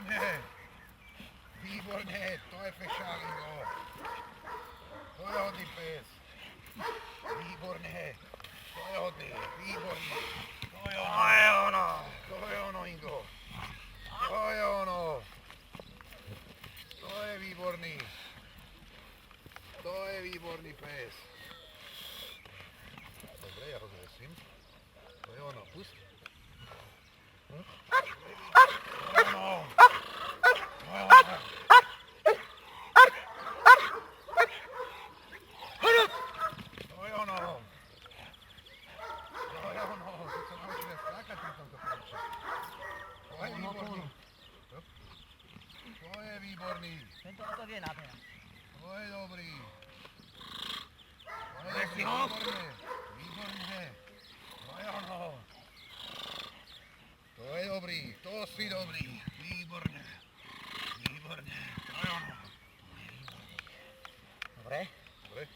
Je. Výborně, to je fešálingo. To je hodný pes. Výborně, to je hodný, výborně. To je ono. To je ono, Ingo. To je ono. To je výborný. To je výborný pes. Dobre, ja ho zvesím. To je ono, pust. To je ono. To je výborný. Tento to vie nádhera. To je dobrý. To je výborné. Výborné. To je ono. To je dobrý. To si dobrý. Výborné. Výborné. To je ono. Dobre. Dobre.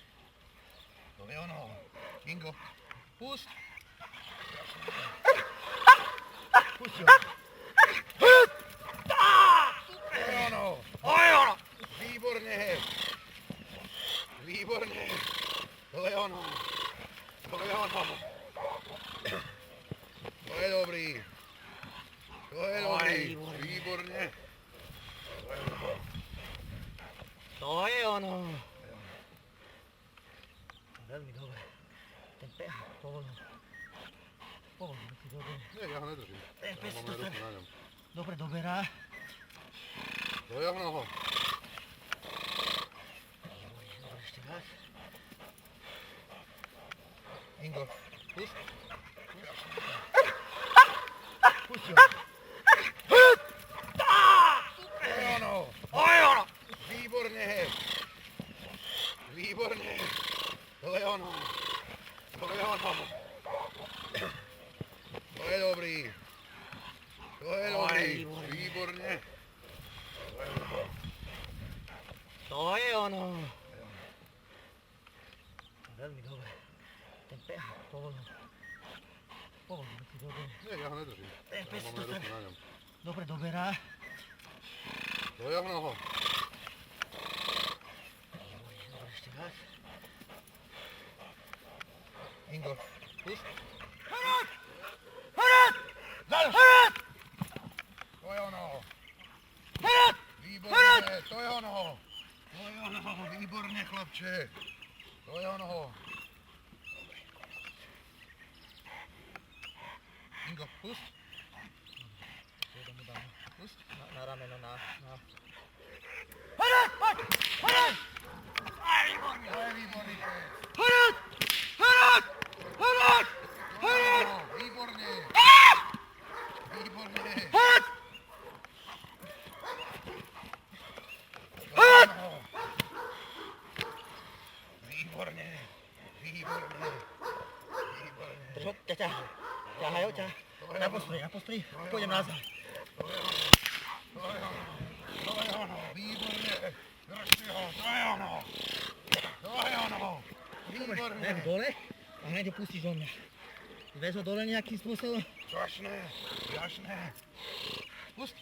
To je ono. Ingo, pust. Pust ho. Výborne. Výborne. To je ono. To je ono. To je dobrý. To je dobrý. Výborne. To je ono. Veľmi dobre. Ten peha, povolil. Povolil si dobre. Nie, ja ho nedržím. Ten pes Mám to ruku sa na ňom. dobre doberá. To je ono. Dobre, ešte raz. Ingo, pust. Pusti ho. To je ono. To je ono. Výborne. Výborne. To je ono. To je ono. To je dobrý. To je dobrý. Výborne. To je ono. Veľmi dobre. Ten peha, povolil. Povolil si dobre. Nie, ja ho nedržím. Ten pes Mám to sa ruku na ňom. dobre doberá. To je ono. Dobre, ešte raz. Ingo, pust. Hrad! Hrad! To je ono. Hrad! Výborne, to je ono. To je ono, výborne, chlapče. To je ono. Ingo, pust. Pust. Na rameno, na... To je výborný pes. Hrad! Hrad! Hrad! To je ono, výborne. Výborne. Hrad! To je ono. Výborne. Výborne. Výborne. Drž ho, ťa. Ťahaj ho, ťa. Na postri. Pôjdem nazad. To je ono. To je ono. Výborne. Držte ho. To je ono. To je ono. Výborne. Daj ho dole a hneď ho pustíš do mňa. Vez ho dole nejakým spôsobom. Strašné. Pust.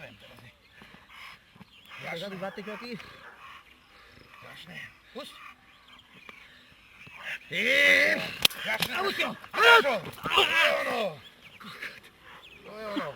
Neviem teraz. Zadu 2 kroky. Strašné. Pust. Ej! Strašné. A pustí ho. To je ono. To je ono.